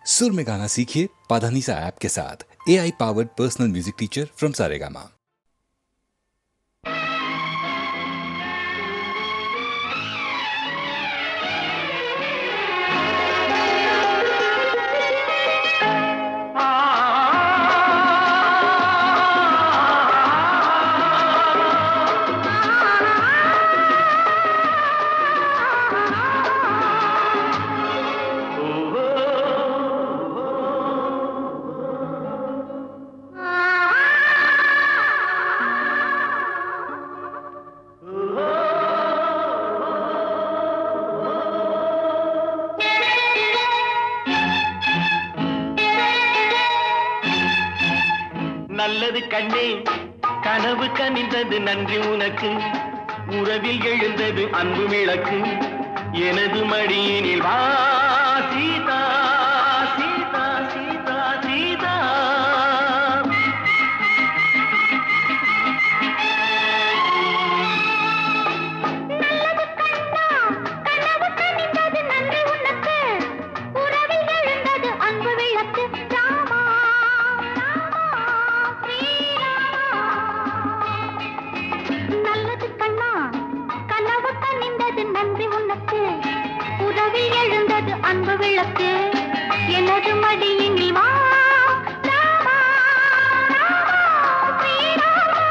सुर में गाना सीखिए पाधानीसा ऐप के साथ। AI powered personal music teacher from Saregama. நல்லது கண்ணே கனவு கனிந்தது நன்றி உனக்கு உறவில் எழுந்தது அன்பு விளக்கு எனது மடியினில் வா சீதா சீதா சீதா சீதா அன்பு விளக்கு எனது மடியினில் வா ராமா ராமா ஸ்ரீராமா.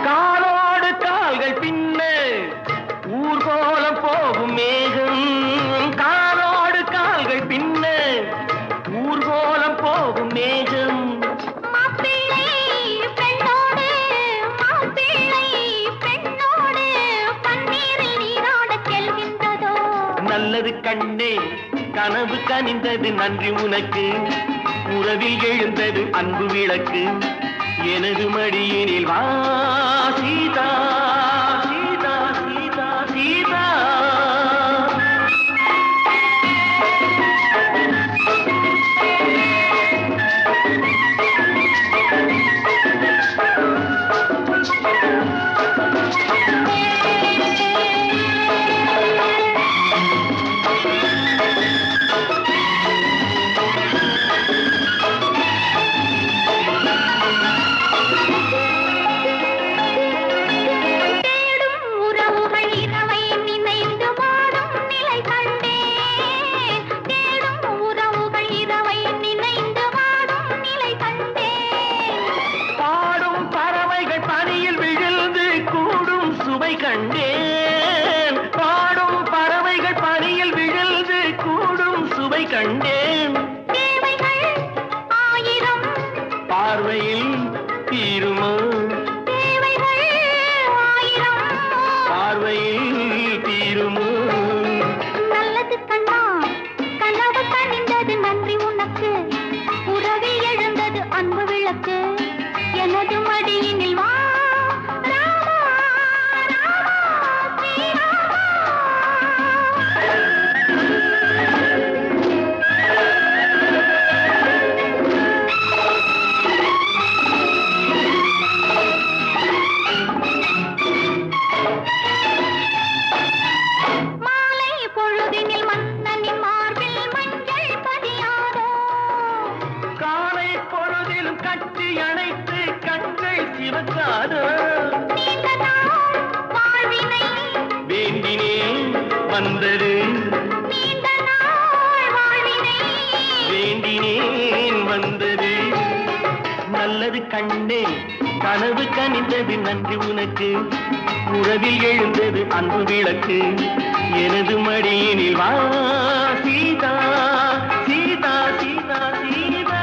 காலோடு கால்கள் பின்ன ஊர்கோலம் போகும் மேகம் காலோடு கால்கள் பின்ன ஊர்கோலம் போகும் மேகம் மாப்பிள்ளை பெண்ணோடு மாப்பிள்ளை பெண்ணோடு பன்னீரில் நீராடச் செல்கின்றதோ. நல்லது கண்ணே கனவு கனிந்தது நன்றி உனக்கு உறவில் எழுந்தது அன்பு விளக்கு எனது மடியினில் வா சீதா சீதா சீதா சீதா கண்டேன் பாடும் பறவைகள் பனியில் விழுந்து கூடும் சுவை கண்டேன் தேவைகள் ஆயிரம் பார்வையில் தீருமோ தேவைகள் ஆயிரம் பார்வையில் தீருமோ நல்லது கண்ணா கனவு கனிந்தது நன்றி உனக்கு உறவில் எழுந்தது அன்பு விளக்கு எனது மடியினில் வா கட்டி அணைத்து கண்கள் சிவக்காதோ வேண்டினேன் வந்தது வேண்டினேன் வந்தது நல்லது கண்ணே கனவு கனிந்தது நன்றி உனக்கு உறவில் எழுந்தது அன்பு விளக்கு எனது மடியினில் வா சீதா சீதா சீதா சீதா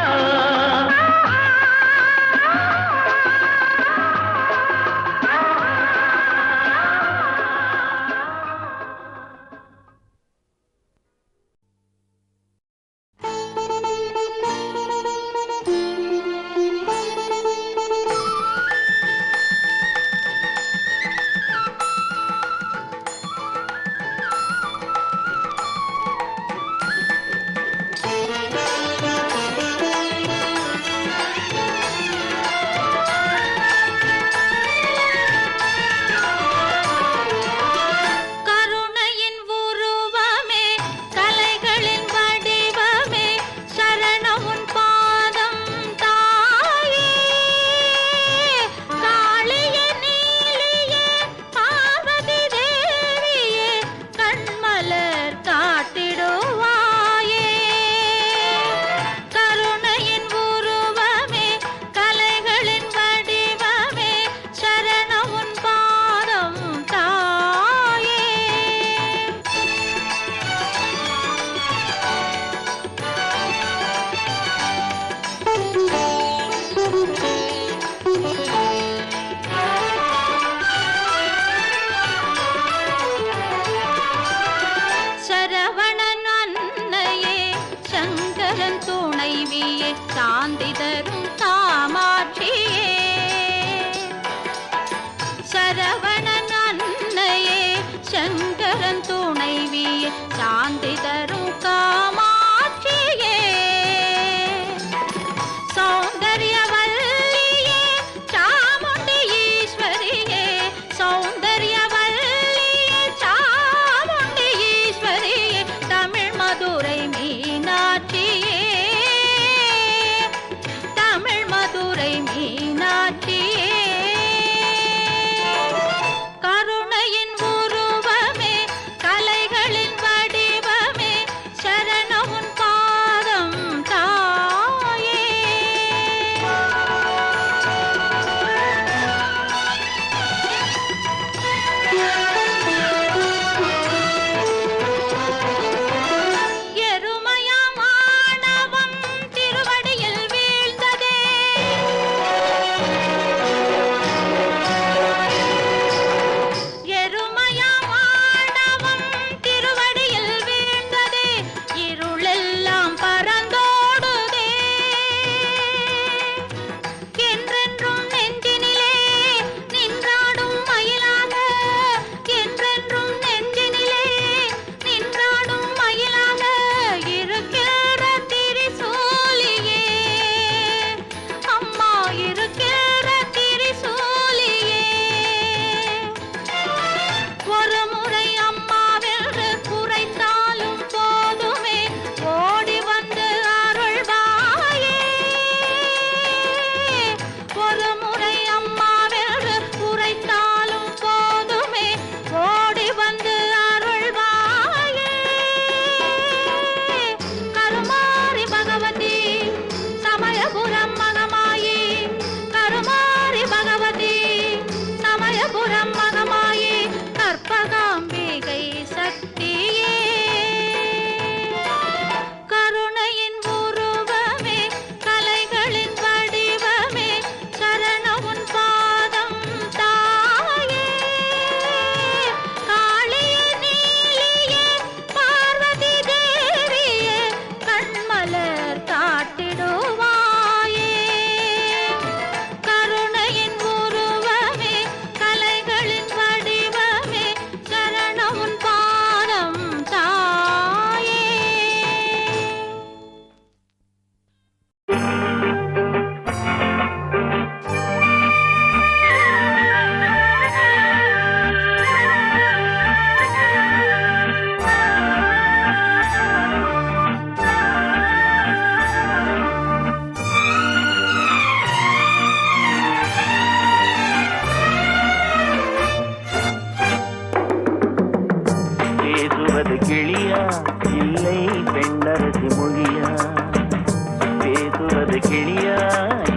கிளியா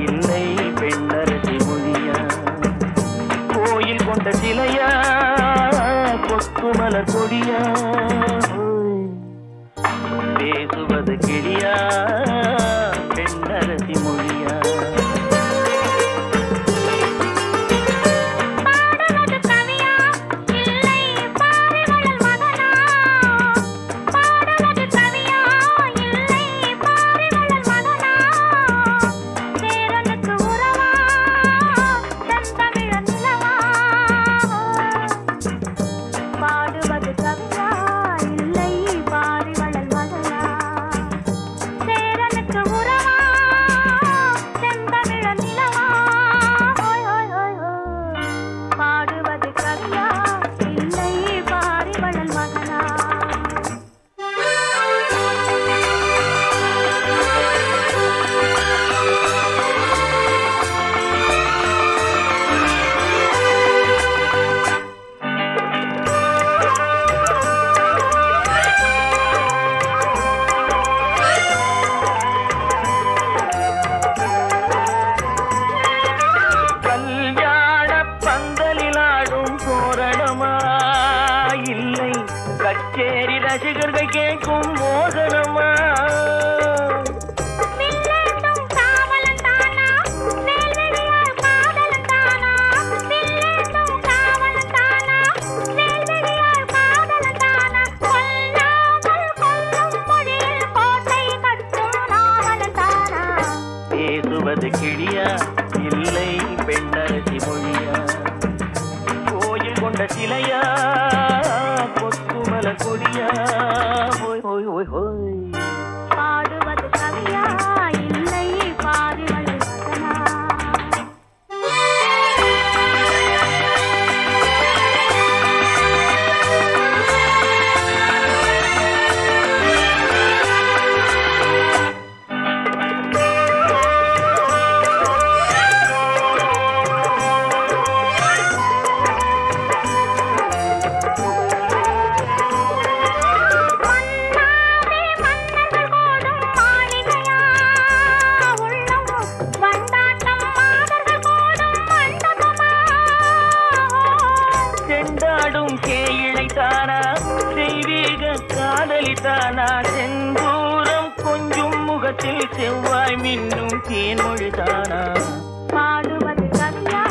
இல்லை பெண்ணரசி மொழியா கோயில் கொண்ட சிலையா கொத்து மலர் கொடியா பேசுவது கிளியா பெண்ணரசி மொழியா கச்சேரி ரசிகர்கள் கேட்கும் மோகனமா பேசுவது கிளியா இல்லை பெண்ணரசி மொழியா கோயில் கொண்ட சிலையா கொடியா ஹோய் ஹோய் ஹோய் ஹோய் பாடுவது கவியா இல்லை பாரிவள் மகனா காதலித்தானா செந்தூரம் கொஞ்சம் முகத்தில் செவ்வாய் மின்னும் தேன்மொழிதானா பாடுவது கவியா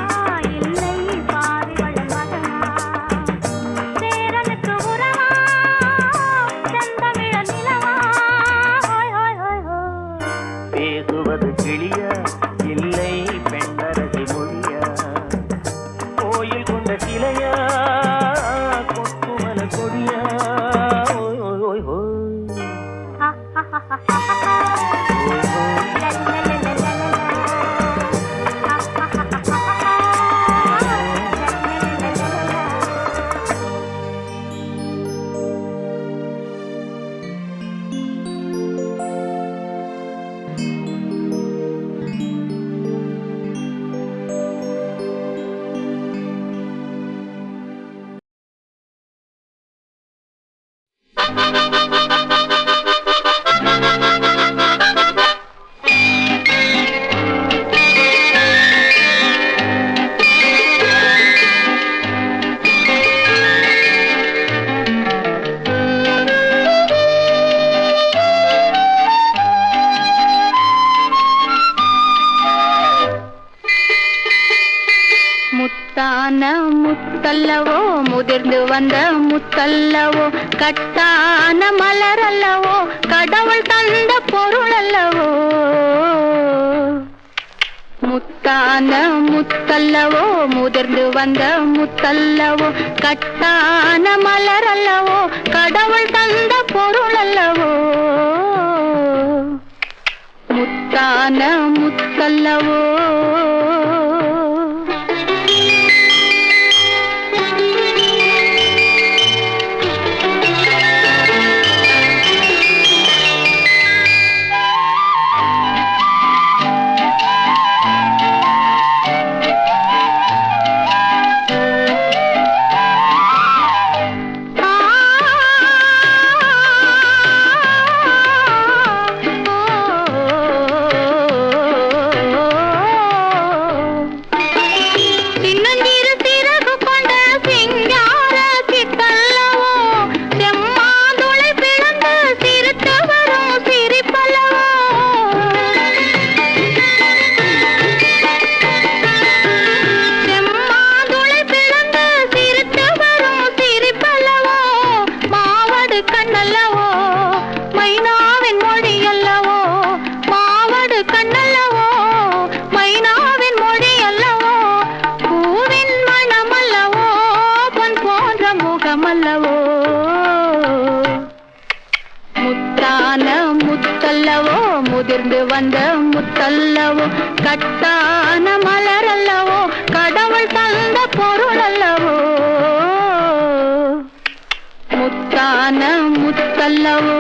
இல்லை பாரிவள் மகனா சேரனுக்கு உறவா செந்தமிழ நிலவா ஹோய் ஹோய் ஹோய் ஹோய் பேசுவது கிளியா இல்லை பெண்ணரசி மொழியா கோயில் கொண்ட சிலையா கொத்துமல கொடியா முத்தல்லவோ முதிர்ந்து வந்த முத்தல்லவோ கட்டான மலர் அல்லவோ கடவுள் தந்த பொருள் அல்லவோ முத்தான முத்தல்லவோ முதிர்ந்து வந்த முத்தல்லவோ கட்டான மலர் அல்லவோ கடவுள் தந்த பொருள் அல்லவோ முத்தான முத்தல்லவோ வந்த முத்தல்லவோ கட்டான மலரல்லவோ கடவுள் தந்த பொருள் அல்லவோ முத்தான முத்தல்லவோ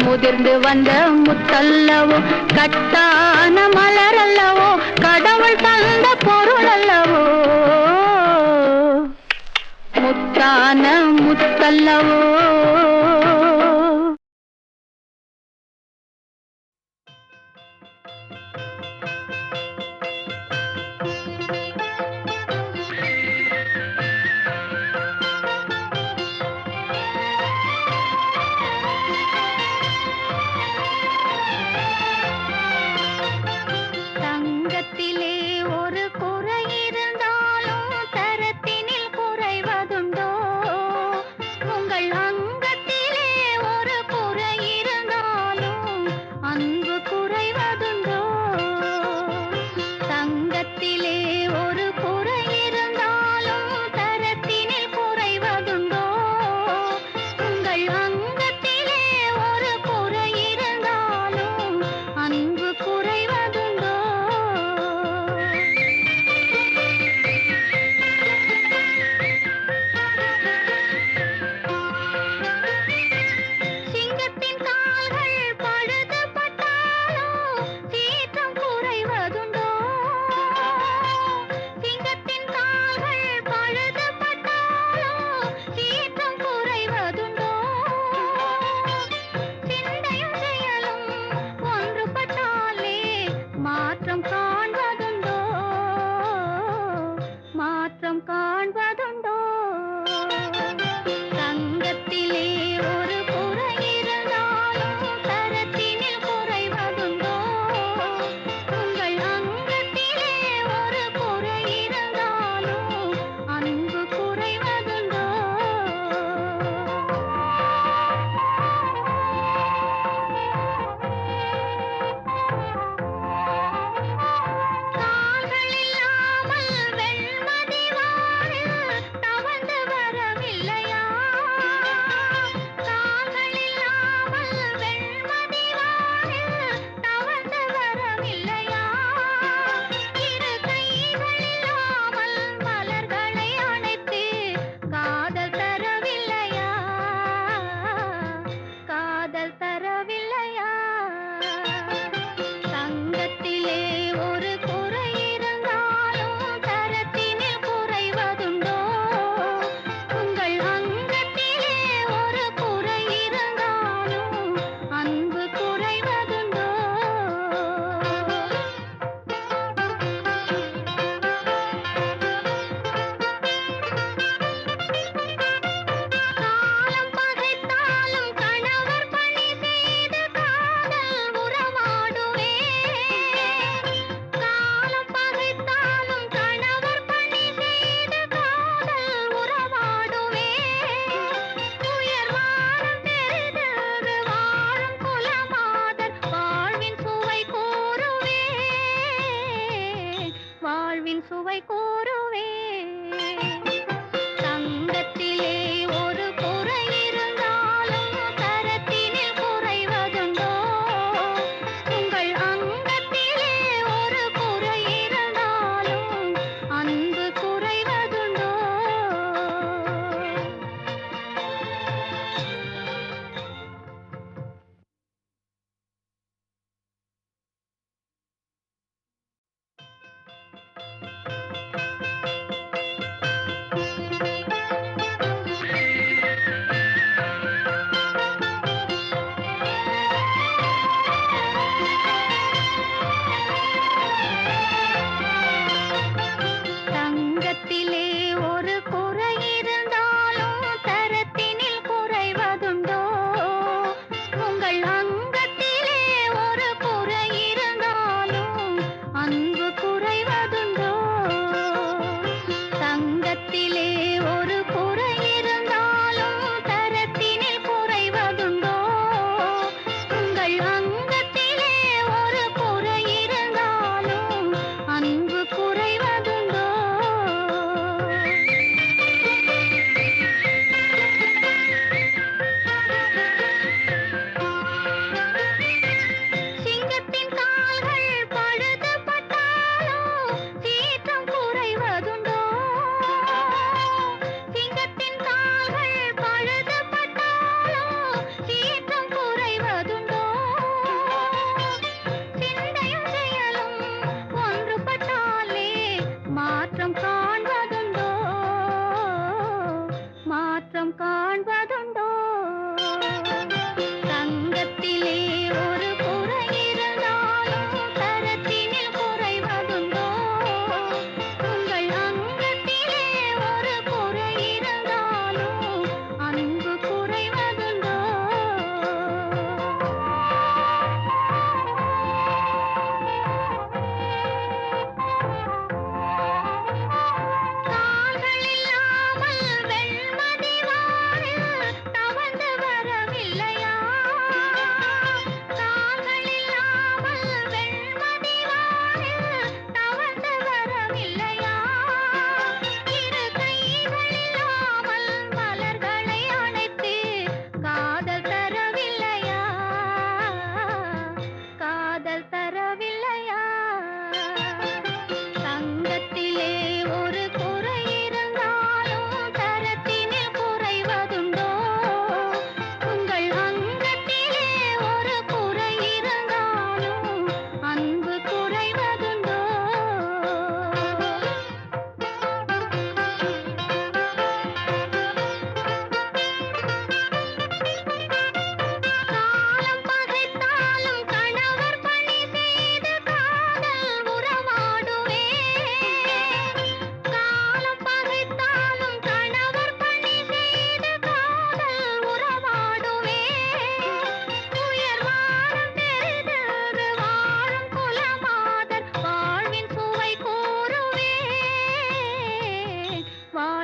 முதிர்ந்து வந்த முத்தல்லவோ கட்டான மலரல்லவோ கடவுள் தந்த பொருள் அல்லவோ முத்தான முத்தல்லவோ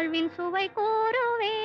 வாழ்வின் சுவை கூறுவே